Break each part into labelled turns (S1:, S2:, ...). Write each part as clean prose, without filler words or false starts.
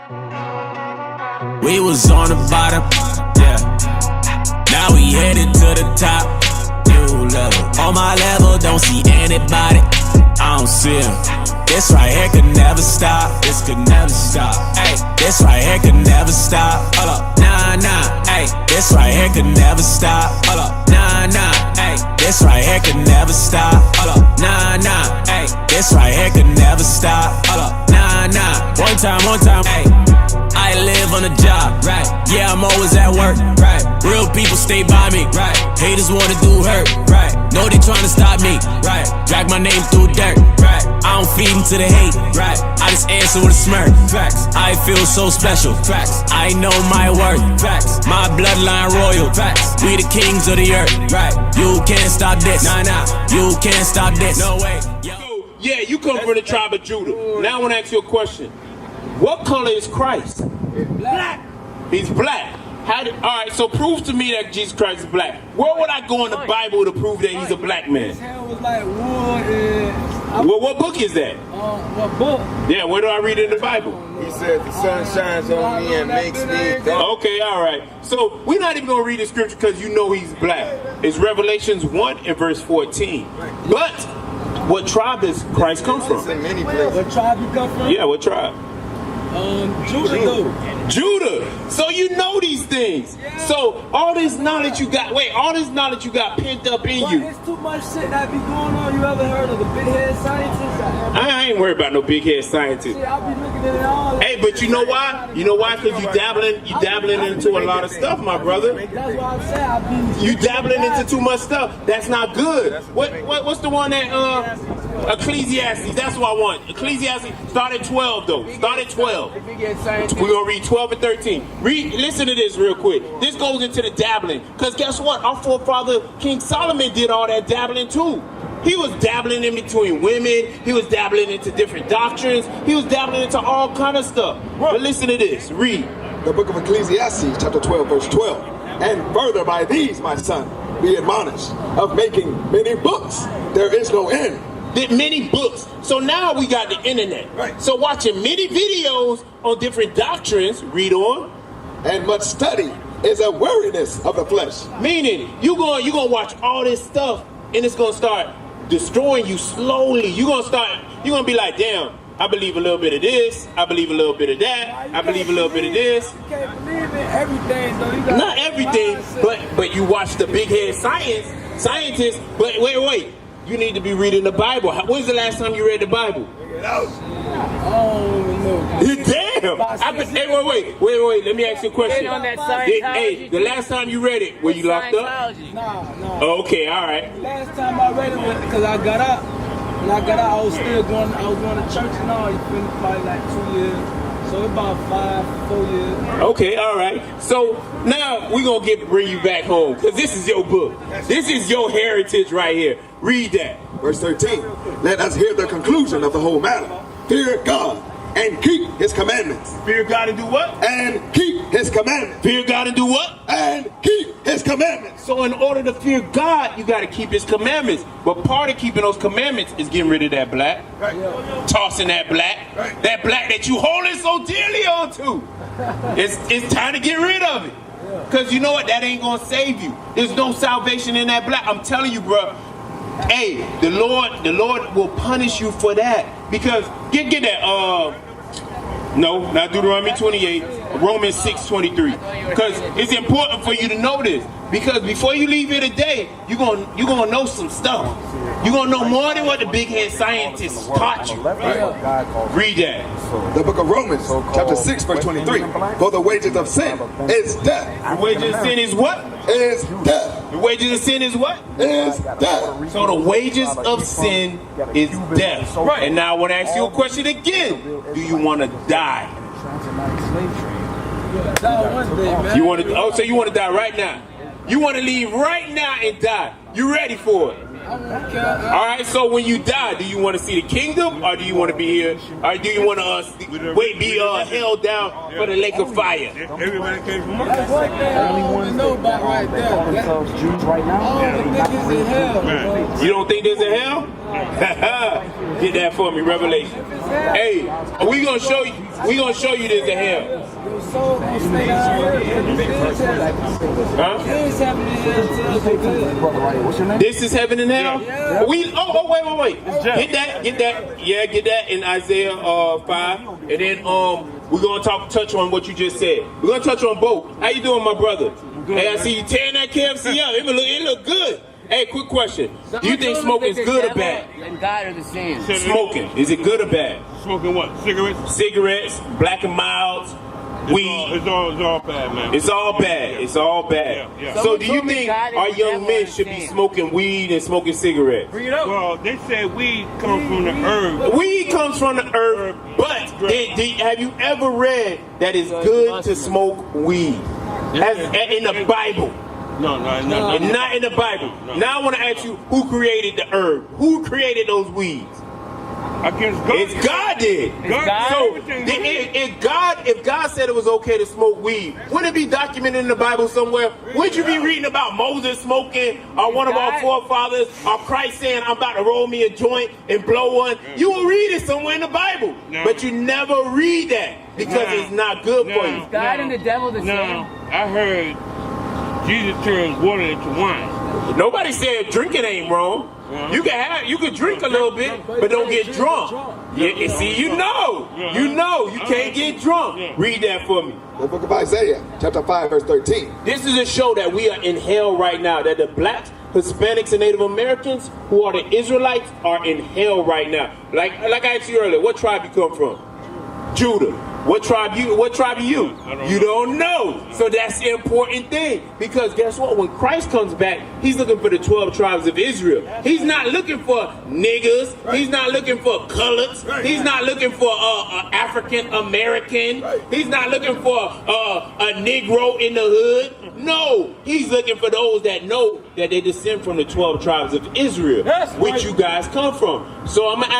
S1: We was on the bottom, yeah. Now we headed to the top, new level. On my level, don't see anybody, I don't see him. This right here could never stop, this could never stop. Ay, this right here could never stop. Hold up, nah, nah. Ay, this right here could never stop. Hold up, nah, nah. Ay, this right here could never stop. Hold up, nah, nah. Ay, this right here could never stop. Hold up, nah, nah. One time, ay. I live on a job, right? Yeah, I'm always at work, right? Real people stay by me, right? Haters wanna do hurt, right? Know they tryna stop me, right? Drag my name through dirt, right? I don't feed into the hate, right? I just answer with a smirk, facts. I feel so special, facts. I know my worth, facts. My bloodline royal, facts. We the kings of the earth, right? You can't stop this, nah, nah. You can't stop this, no way.
S2: Yeah, you come from the tribe of Judah. Now I wanna ask you a question. What color is Christ?
S3: Black.
S2: He's black. Alright, so prove to me that Jesus Christ is black. Where would I go in the Bible to prove that he's a black man?
S3: His hair was like wood.
S2: Well, what book is that?
S3: What book?
S2: Yeah, where do I read it in the Bible?
S4: He said the sun shines on me and makes me dark.
S2: Okay, alright. So we're not even going to read the scripture because you know he's black. It's Revelations 1 and verse 14. But what tribe does Christ come from?
S4: It's in many places.
S3: What tribe you come from?
S2: Yeah, what tribe?
S3: Judah though.
S2: Judah. So you know these things.
S3: Yeah.
S2: So all this knowledge you got, all this knowledge you got pent up in
S3: But
S2: you.
S3: it's too much shit that be going on. You ever heard of the big head scientists?
S2: I ain't worried about no big head scientist.
S3: See, I be looking at it all.
S2: Hey, but you know why? You know why? Because you dabbling into a lot of stuff, my brother.
S3: That's what I'm saying. I be
S2: You dabbling into too much stuff. That's not good. What's the one that Ecclesiastes? That's what I want. Ecclesiastes. Start at 12 though. Start at 12. We're gonna read 12 and 13. Listen to this real quick. This goes into the dabbling. Because guess what? Our forefather King Solomon did all that dabbling too. He was dabbling in between women. He was dabbling into different doctrines. He was dabbling into all kind of stuff. But listen to this. Read.
S5: The book of Ecclesiastes, chapter 12, verse 12. And further by these, my son, be admonished, of making many books, there is no end.
S2: Did many books. So now we got the internet.
S5: Right.
S2: So watching many videos on different doctrines. Read on.
S5: And much study is a weariness of the flesh.
S2: Meaning, you gonna watch all this stuff, and it's gonna start destroying you slowly. You're gonna be like, damn, I believe a little bit of this, I believe a little bit of that, I believe a little bit of this.
S3: You can't believe in everything though. You got
S2: Not everything, but you watch the big head scientists, but wait. You need to be reading the Bible. When's the last time you read the Bible?
S3: Oh no.
S2: Damn! Wait. Let me ask you a question.
S6: On that Scientology.
S2: Hey, the last time you read it, were you locked up?
S3: Nah.
S2: Okay, all right.
S3: Last time I read it was because I got out. When I got out, I was going to church and all. It's been probably like 2 years. So about 4 years.
S2: Okay, all right. So now we're going to bring you back home because this is your book. This is your heritage right here. Read that.
S5: Verse 13. Let us hear the conclusion of the whole matter. Fear God and keep his commandments.
S2: Fear God and do what?
S5: And keep his commandments.
S2: Fear God and do what?
S5: And keep his commandments.
S2: So in order to fear God, you got to keep his commandments. But part of keeping those commandments is getting rid of that black.
S5: Right.
S2: Tossing that black.
S5: Right.
S2: That black that you holding so dearly onto. It's time to get rid of it. Because you know what? That ain't going to save you. There's no salvation in that black. I'm telling you, bro. Hey, the Lord will punish you for that. Because, get that, no, not Deuteronomy 28, Romans 6:23. Because it's important for you to know this. Because before you leave here today, you're gonna know some stuff. You're gonna know more than what the big head scientists taught you. Right? Read that.
S5: The book of Romans, chapter 6, verse 23. For the wages of sin is death.
S2: The wages of sin is what?
S5: Is death.
S2: The wages of sin is what?
S5: Is death.
S2: So the wages of sin is death. Right. And now I want to ask you a question again. Do you want to die? You want to? Oh, so you want to die right now? You want to leave right now and die? You ready for it? All right. So when you die, do you want to see the kingdom, or do you want to be here, or do you want to be held down for the lake of fire?
S4: Everybody came from us.
S3: That's one thing I don't want to know about right there.
S6: themselves Jews right now.
S3: All the niggas in hell.
S2: You don't think there's a hell? Get that for me, Revelation. Hey, we gonna show you. We gonna show you this in hell.
S3: Your soul gonna stay down here.
S2: Huh?
S3: This happening here until they good.
S2: This is heaven and hell.
S3: Yeah.
S2: Wait. Get that. Yeah, get that in Isaiah 5, and then we're gonna touch on what you just said. We're gonna touch on both. How you doing, my brother? Hey, I see you tearing that KFC up. It look good. Hey, quick question. Do you think smoking is good or bad?
S6: And God are the same.
S2: Smoking, is it good or bad?
S7: Smoking what? Cigarettes?
S2: Cigarettes, black and milds, weed.
S7: It's all bad, man.
S2: It's all bad. It's all bad.
S7: Yeah.
S2: So do you think our young men should be smoking weed and smoking cigarettes?
S7: Well, they said weed comes from the herb.
S2: Weed comes from the herb, but have you ever read that it's good to smoke weed? In the Bible.
S7: No.
S2: Not in the Bible. Now I want to ask you, who created the herb? Who created those weeds?
S7: Against God.
S2: It's God did. So if God said it was okay to smoke weed, wouldn't it be documented in the Bible somewhere? Wouldn't you be reading about Moses smoking, or one of our forefathers, or Christ saying, I'm about to roll me a joint and blow one? You will read it somewhere in the Bible. But you never read that because it's not good for you.
S6: God and the devil the same.
S7: I heard Jesus turns water into wine.
S2: Nobody said drinking ain't wrong. You can drink a little bit, but don't get drunk. Yeah, see, you can't get drunk. Read that for me.
S5: The book of Isaiah, chapter 5, verse 13.
S2: This is a show that we are in hell right now. That the blacks, Hispanics, and Native Americans, who are the Israelites, are in hell right now. Like I asked you earlier, what tribe you come from? Judah. What tribe are you? You don't know. So that's the important thing. Because guess what? When Christ comes back, he's looking for the 12 tribes of Israel. He's not looking for niggas. He's not looking for coloreds. He's not looking for African American. He's not looking for a Negro in the hood. No, he's looking for those that know that they descend from the 12 tribes of Israel, which you guys come from. So I'm gonna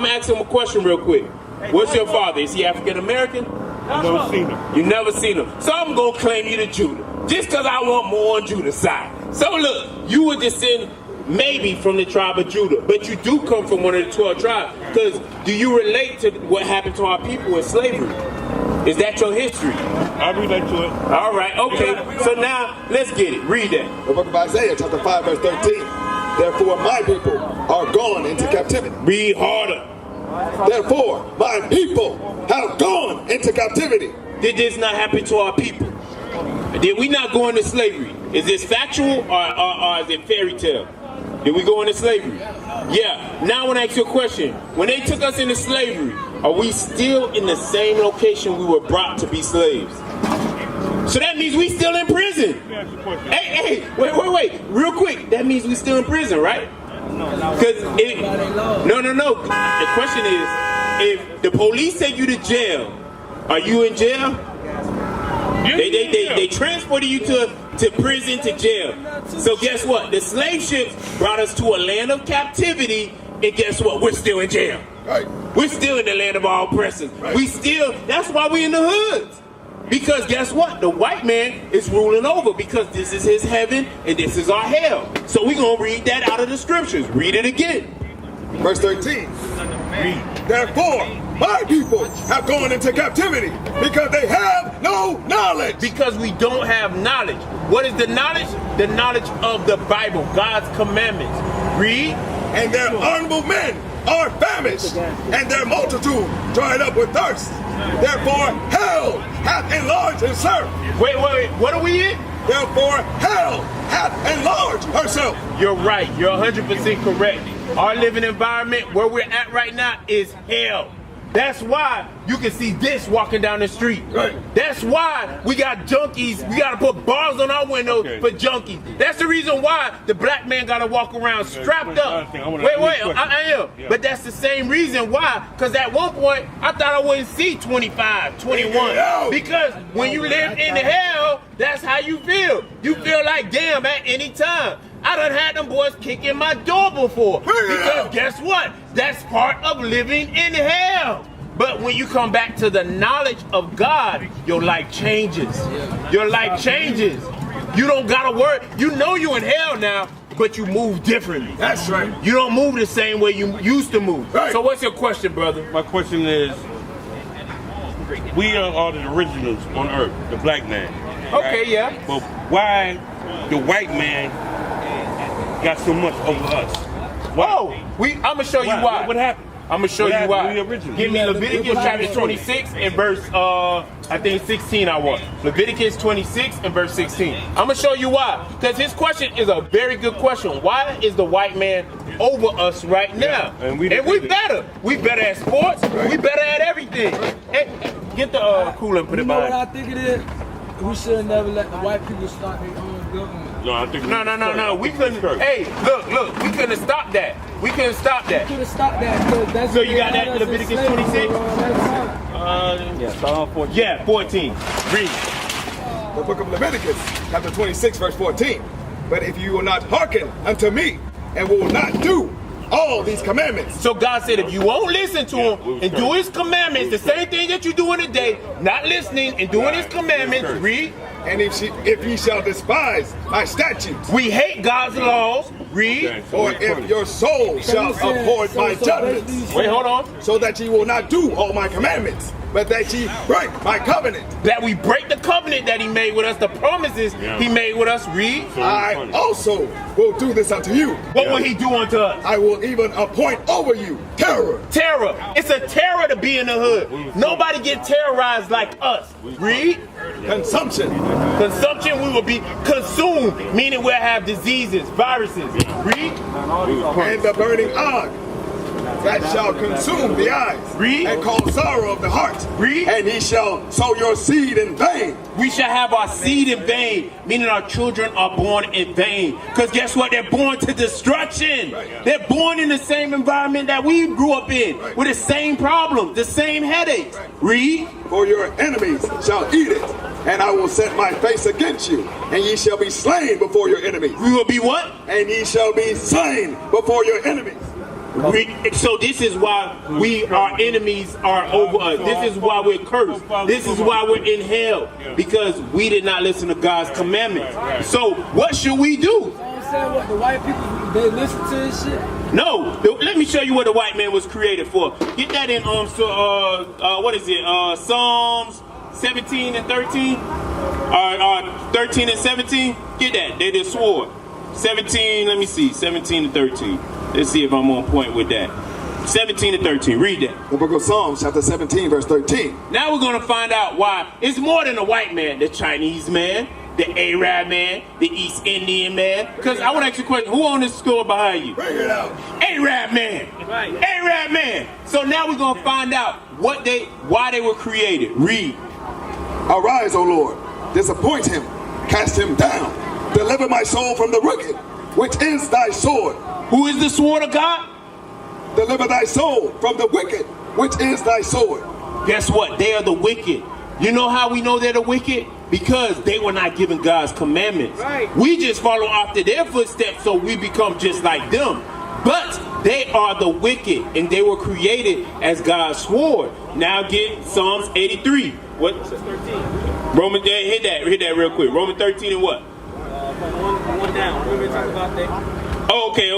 S2: ask him a question real quick. What's your father? Is he African American?
S7: I've never seen him.
S2: You never seen him. So I'm going to claim you to Judah. Just because I want more on Judah's side. So look, you would descend maybe from the tribe of Judah. But you do come from one of the 12 tribes. Because do you relate to what happened to our people in slavery? Is that your history?
S7: I relate to it.
S2: All right, okay. So now, let's get it. Read that.
S5: The book of Isaiah, chapter 5, verse 13. Therefore my people are gone into captivity.
S2: Read harder.
S5: Therefore, my people have gone into captivity.
S2: Did this not happen to our people? Did we not go into slavery? Is this factual or is it fairy tale? Did we go into slavery? Yeah. Now I want to ask you a question. When they took us into slavery, are we still in the same location we were brought to be slaves? So that means we still in prison. Hey, wait. Real quick. That means we still in prison, right? No. The question is, if the police take you to jail, are you in jail? They transported you to prison, to jail. So guess what? The slave ships brought us to a land of captivity, and guess what? We're still in jail.
S5: Right.
S2: We're still in the land of our oppressors.
S5: Right.
S2: That's why we're in the hoods. Because guess what? The white man is ruling over, because this is his heaven and this is our hell. So we're going to read that out of the scriptures. Read it again.
S5: Verse 13. Therefore, my people have gone into captivity because they have no knowledge.
S2: Because we don't have knowledge. What is the knowledge? The knowledge of the Bible, God's commandments. Read.
S5: And their honorable men are famished, and their multitude dried up with thirst. Therefore, hell hath enlarged herself.
S2: Wait, what are we in?
S5: Therefore, hell hath enlarged herself.
S2: You're right. You're 100% correct. Our living environment, where we're at right now, is hell. That's why you can see this walking down the street.
S5: Right.
S2: That's why we got junkies. We got to put bars on our windows for junkies. That's the reason why the black man got to walk around strapped up. I am. Yeah. But that's the same reason why. Because at one point, I thought I wouldn't see 25, 21. Because when you live in hell, that's how you feel. You feel like, damn, at any time. I done had them boys kicking my door before. Because guess what? That's part of living in hell. But when you come back to the knowledge of God, your life changes. Your life changes. You don't gotta worry. You know you in hell now. but you move differently.
S5: That's right.
S2: You don't move the same way you used to move.
S5: Right.
S2: So what's your question, brother?
S7: My question is, we are the originals on earth, the black man.
S2: Okay,
S7: right?
S2: yeah.
S7: But why the white man got so much over us? Why?
S2: Oh, I'm gonna show you why.
S7: What happened?
S2: I'm gonna show
S7: What
S2: you
S7: happened?
S2: why.
S7: We original.
S2: Give me Leviticus chapter 26 and verse I think 16 I want. Leviticus 26 and verse 16. I'm gonna show you why. Because his question is a very good question. Why is the white man over us right now?
S7: And we
S2: better. We better at sports. We better at everything. Hey, get the cooler and put it
S3: You know what
S2: behind.
S3: I think it is? We should have never let the white people start their own government.
S7: No, I think
S2: No. We couldn't. Hey, look. We couldn't have stopped that. We couldn't stop that.
S3: Could have stopped that. 'Cause that's
S2: So
S3: what
S2: you
S3: they
S2: got
S3: had
S2: that
S3: us
S2: Leviticus
S3: enslaved
S2: 26?
S3: for all that time.
S8: Yeah, start on 14.
S2: Yeah, 14. Read.
S5: The book of Leviticus, chapter 26, verse 14. But if you will not hearken unto me and will not do all these commandments.
S2: So God said, if you won't listen to him and do his commandments, the same thing that you're doing today, not listening and doing his commandments, read.
S5: And if ye shall despise my statutes,
S2: We hate God's laws, read.
S5: or if your soul shall abhor my judgments,
S2: Wait, hold on.
S5: so that ye will not do all my commandments, but that ye break my covenant,
S2: That we break the covenant that he made with us, the promises he made with us, read.
S5: I also will do this unto you.
S2: What will he do unto us?
S5: I will even appoint over you terror.
S2: Terror. It's a terror to be in the hood. Nobody get terrorized like us. Read.
S5: Consumption.
S2: Consumption, we will be consumed, meaning we'll have diseases, viruses. Read.
S5: And the burning og that shall consume the eyes,
S2: Read.
S5: and cause sorrow of the heart.
S2: Read.
S5: And he shall sow your seed in vain.
S2: We shall have our seed in vain, meaning our children are born in vain. Because guess what? They're born to destruction. They're born in the same environment that we grew up in, with the same problems, the same headaches. Read.
S5: For your enemies shall eat it, and I will set my face against you, and ye shall be slain before your enemies.
S2: We will be what?
S5: And ye shall be slain before your enemies.
S2: So this is why our enemies are over us. This is why we're cursed. This is why we're in hell, because we did not listen to God's commandments. So what should we do?
S3: You know what I'm saying? What the white people, they listen to this shit?
S2: No, let me show you what the white man was created for. Get that in what is it? Psalms 17 and 13, 13 and 17. Get that. They just swore. 17. Let me see. 17 and 13. Let's see if I'm on point with that. 17 and 13. Read that.
S5: The book of Psalms, chapter 17, verse 13.
S2: Now we're going to find out why it's more than a white man, the Chinese man, the Arab man, the East Indian man. Because I want to ask you a question. Who on this score behind you?
S5: Bring it out.
S2: Arab man. Right. Arab man. So now we're going to find out why they were created. Read.
S5: Arise, O Lord, disappoint him, cast him down, deliver my soul from the wicked, which is thy sword.
S2: Who is the sword of God?
S5: Deliver thy soul from the wicked, which is thy sword.
S2: Guess what? They are the wicked. You know how we know they're the wicked? Because they were not given God's commandments. Right. We just follow after their footsteps, so we become just like them. But they are the wicked, and they were created as God's sword. Now get Psalms 83. What? Romans, hit that real quick. Romans 13 and what?
S8: One down. We're going to talk about that.
S2: Oh, okay.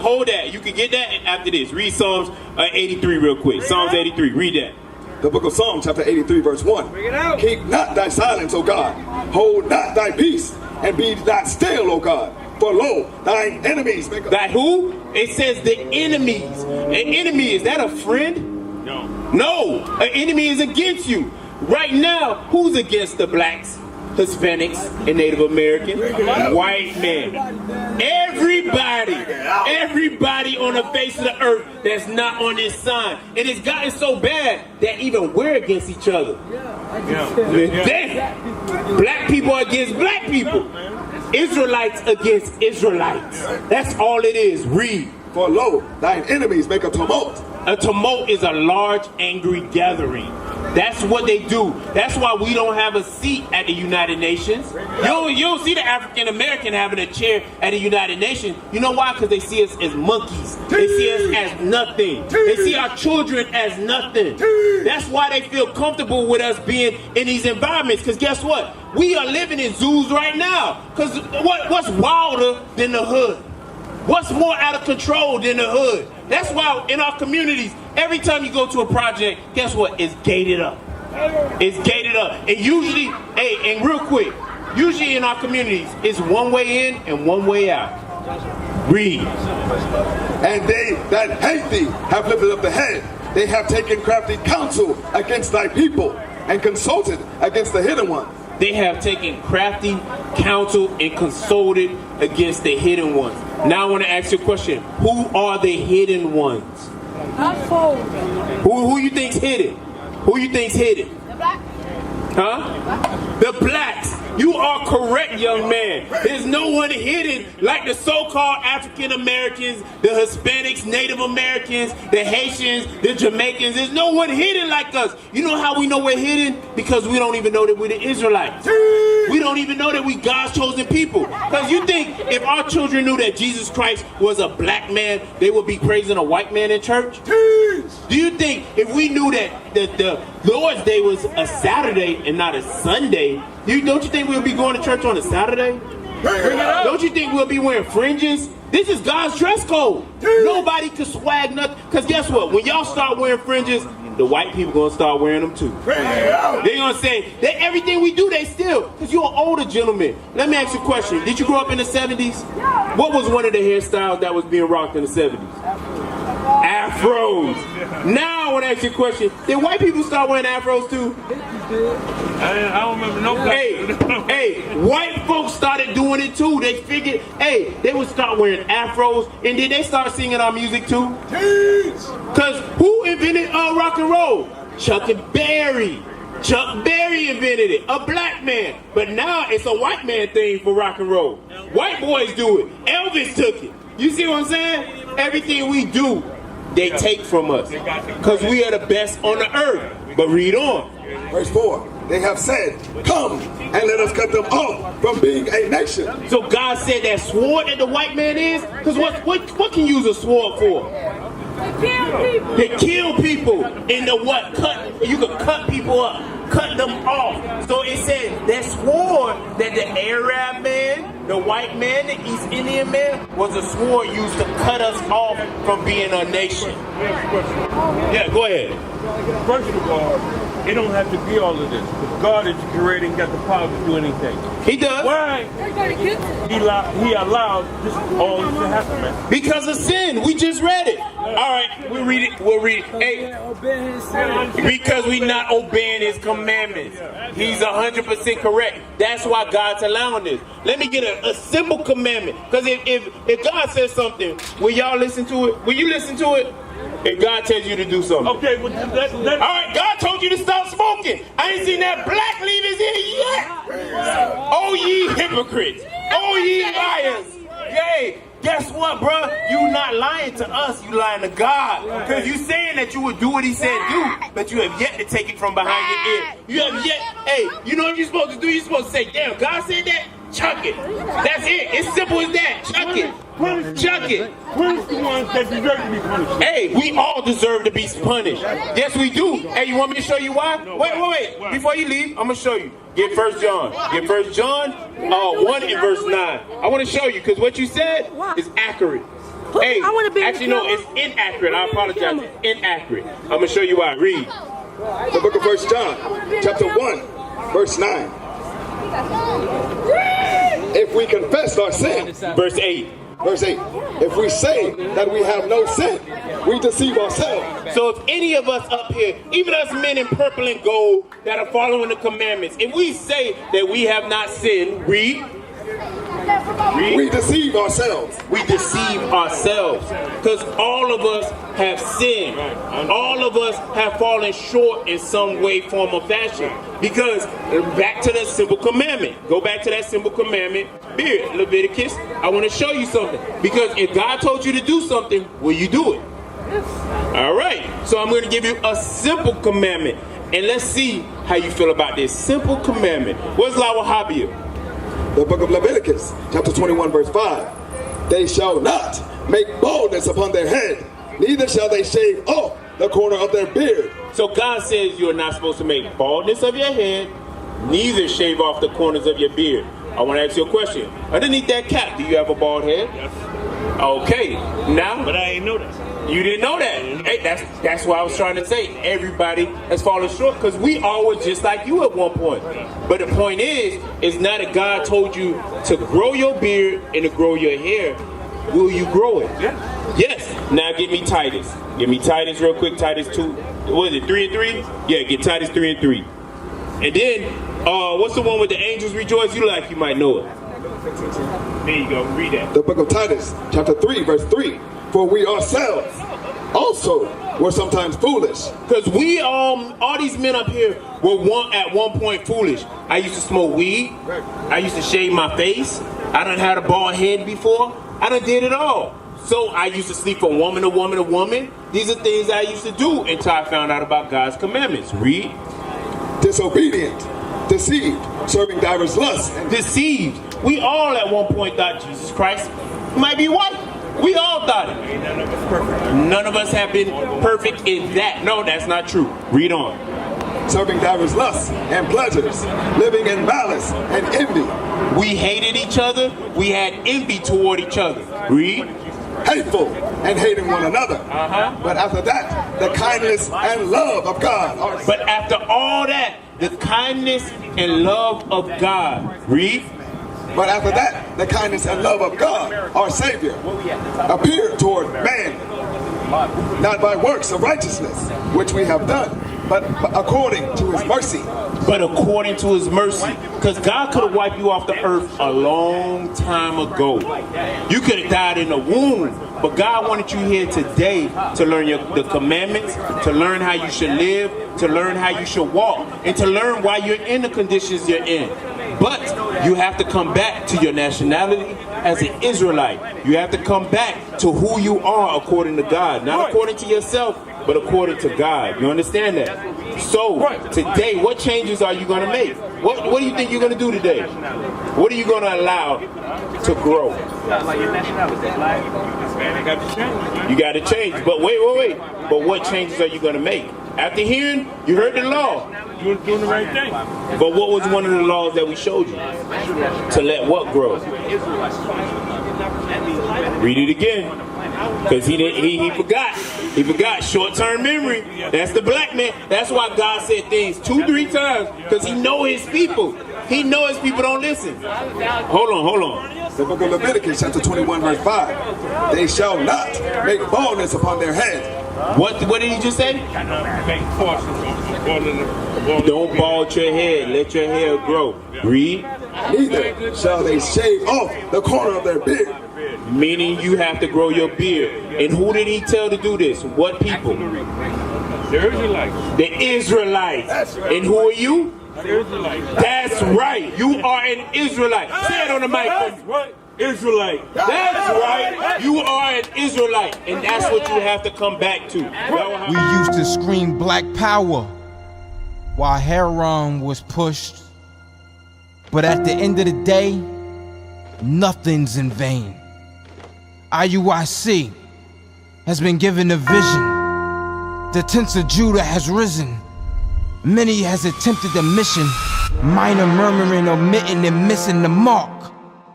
S2: Hold that. You can get that after this. Read Psalms 83 real quick. Psalms 83. Read that.
S5: The book of Psalms, chapter 83, verse 1.
S8: Bring it out.
S5: Keep not thy silence, O God. Hold not thy peace, and be not still, O God. For lo, thine enemies make
S2: That who? It says the enemies. An enemy, is that a friend? No. An enemy is against you. Right now, who's against the blacks, Hispanics, and Native Americans? White men. Everybody on the face of the earth that's not on this sign. And it's gotten so bad that even we're against each other. Damn. Black people against black people. Israelites against Israelites. That's all it is. Read.
S5: For lo, thine enemies make a tumult.
S2: A tumult is a large, angry gathering. That's what they do. That's why we don't have a seat at the United Nations. You don't see the African American having a chair at the United Nations. You know why? Because they see us as monkeys. They see us as nothing. They see our children as nothing. That's why they feel comfortable with us being in these environments. Because guess what? We are living in zoos right now. Because what's wilder than the hood? What's more out of control than the hood? That's why in our communities, every time you go to a project, guess what? It's gated up. It's gated up. And usually, hey, and real quick, usually in our communities, it's one way in and one way out. Read.
S5: And they that hate thee have lifted up the head. They have taken crafty counsel against thy people and consulted against the hidden ones.
S2: They have taken crafty counsel and consulted against the hidden ones. Now I want to ask you a question. Who are the hidden ones? Who you think's hidden? Who you think's hidden?
S9: The black.
S2: Huh? The blacks. You are correct, young man. There's no one hidden like the so-called African Americans, the Hispanics, Native Americans, the Haitians, the Jamaicans. There's no one hidden like us. You know how we know we're hidden? Because we don't even know that we're the Israelites. We don't even know that we God's chosen people. Because you think if our children knew that Jesus Christ was a black man, they would be praising a white man in church? Do you think if we knew that the Lord's Day was a Saturday and not a Sunday, don't you think we'll be going to church on a Saturday? Don't you think we'll be wearing fringes? This is God's dress code. Nobody can swag nothing. Because guess what? When y'all start wearing fringes, the white people going to start wearing them too. They're going to say that everything we do, they steal. Because you're an older gentleman. Let me ask you a question. Did you grow up in the 70s? What was one of the hairstyles that was being rocked in the 70s? Afros. Now I want to ask you a question. Did white people start wearing afros too?
S7: I don't remember no black.
S2: Hey, white folks started doing it too. They figured, hey, they would start wearing afros, and then they start singing our music too. Because who invented rock and roll? Chuck Berry. Chuck Berry invented it, a black man. But now it's a white man thing for rock and roll. White boys do it. Elvis took it. You see what I'm saying? Everything we do, they take from us. Because we are the best on the earth. But read on.
S5: Verse 4. They have said, come and let us cut them off from being a nation.
S2: So God said that sword that the white man is? Because what can you use a sword for?
S9: To kill people.
S2: To kill people. And the what? You can cut people up. Cut them off. So it said that sword that the Arab man, the white man, the East Indian man, was a sword used to cut us off from being a nation. Yeah, go ahead.
S7: First of all, it don't have to be all of this. Because God is creating, got the power to do anything.
S2: He does.
S7: Why? He allowed this all this to happen, man.
S2: Because of sin. We just read it. All right, we'll read it. We'll read it. Hey, because we not obeying his commandments. He's 100% correct. That's why God's allowing this. Let me get a simple commandment. Because if God says something, will y'all listen to it? Will you listen to it? If God tells you to do something.
S7: Okay, well,
S2: all right, God told you to stop smoking. I ain't seen that black leave his ear yet. Oh, ye hypocrites. Oh, ye liars. Yay. Guess what, bro? You not lying to us, you lying to God. Because you saying that you would do what he said do, but you have yet to take it from behind your ear. You have yet, hey, you know what you're supposed to do? You're supposed to say, damn, God said that? Chuck it. That's it. It's simple as that. Chuck it. Chuck it.
S7: Punish the ones that deserve to be punished.
S2: Hey, we all deserve to be punished. Yes, we do. Hey, you want me to show you why? Wait. Before you leave, I'm going to show you. Get 1 John. Get 1 John 1 and verse 9. I want to show you because what you said is accurate. Hey, actually, no, it's inaccurate. I apologize. It's inaccurate. I'm going to show you why. Read.
S5: The book of 1 John, chapter 1, verse 9. If we confess our sin,
S2: verse 8.
S5: Verse 8. If we say that we have no sin, we deceive ourselves.
S2: So if any of us up here, even us men in purple and gold that are following the commandments, if we say that we have not sinned, read.
S5: We deceive ourselves.
S2: We deceive ourselves. Because all of us have sinned. All of us have fallen short in some way, form, or fashion. Because back to that simple commandment. Go back to that simple commandment. Here, Leviticus, I want to show you something. Because if God told you to do something, will you do it? All right. So I'm going to give you a simple commandment. And let's see how you feel about this simple commandment. What's Lawa Habia?
S5: The book of Leviticus, chapter 21, verse 5. They shall not make baldness upon their head, neither shall they shave off the corner of their beard.
S2: So God says you're not supposed to make baldness of your head, neither shave off the corners of your beard. I want to ask you a question. Underneath that cap, do you have a bald head?
S7: Yes.
S2: Okay, now.
S7: But I ain't know that.
S2: You didn't know that. Hey, that's what I was trying to say. Everybody has fallen short because we all were just like you at one point. But the point is not that God told you to grow your beard and to grow your hair. Will you grow it?
S7: Yeah.
S2: Yes. Now give me Titus. Give me Titus real quick. Titus 2. What is it? 3 and 3? Yeah, get Titus 3 and 3. And then, what's the one with the angels rejoice? You like you might know it. There you go. Read that.
S5: The book of Titus, chapter 3, verse 3. For we ourselves also were sometimes foolish.
S2: Because we all these men up here were at one point foolish. I used to smoke weed. I used to shave my face. I done had a bald head before. I done did it all. So I used to sleep from woman to woman to woman. These are things I used to do until I found out about God's commandments. Read.
S5: Disobedient, deceived, serving divers lusts.
S2: Deceived. We all at one point thought Jesus Christ might be white. We all thought it.
S7: None of us perfect.
S2: None of us have been perfect in that. No, that's not true. Read on.
S5: Serving divers lusts and pleasures, living in malice and envy.
S2: We hated each other. We had envy toward each other. Read.
S5: Hateful and hating one another. But after that, the kindness and love of God.
S2: But after all that, the kindness and love of God. Read.
S5: But after that, the kindness and love of God, our Savior, appeared toward man, not by works of righteousness, which we have done, but according to his mercy.
S2: But according to his mercy. Because God could have wiped you off the earth a long time ago. You could have died in the womb. But God wanted you here today to learn the commandments, to learn how you should live, to learn how you should walk, and to learn why you're in the conditions you're in. But you have to come back to your nationality as an Israelite. You have to come back to who you are according to God. Not according to yourself, but according to God. You understand that? So, today, what changes are you going to make? What do you think you're going to do today? What are you going to allow to grow? You got to change. But wait. But what changes are you going to make? After hearing, you heard the law.
S7: You're doing the right thing.
S2: But what was one of the laws that we showed you? To let what grow? Read it again. Because he forgot. He forgot. Short-term memory. That's the black man. That's why God said things 2-3 times. Because he know his people. He know his people don't listen. Hold on.
S5: The book of Leviticus, chapter 21, verse 5. They shall not make baldness upon their head.
S2: What did he just say? Don't bald your head. Let your hair grow. Read.
S5: Neither shall they shave off the corner of their beard.
S2: Meaning you have to grow your beard. And who did he tell to do this? What people?
S7: The Israelites.
S2: The Israelites. And who are you?
S7: The Israelites.
S2: That's right. You are an Israelite. Say it on the mic.
S7: That's right. Israelite.
S2: That's right. You are an Israelite. And that's what you have to come back to.
S10: We used to scream black power while Heron was pushed. But at the end of the day, nothing's in vain. IUIC has been given a vision. The tents of Judah has risen. Many has attempted the mission. Minor murmuring, omitting, and missing the mark.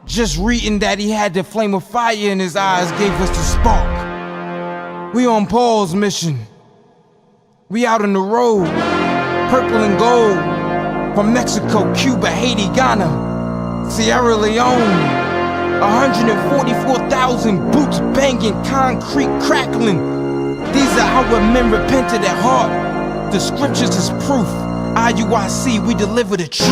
S10: Just reading that he had the flame of fire in his eyes gave us the spark. We on Paul's mission. We out on the road, purple and gold. From Mexico, Cuba, Haiti, Ghana, Sierra Leone. 144,000 boots banging, concrete crackling. These are our men repented at heart. The scriptures is proof. IUIC, we deliver the truth.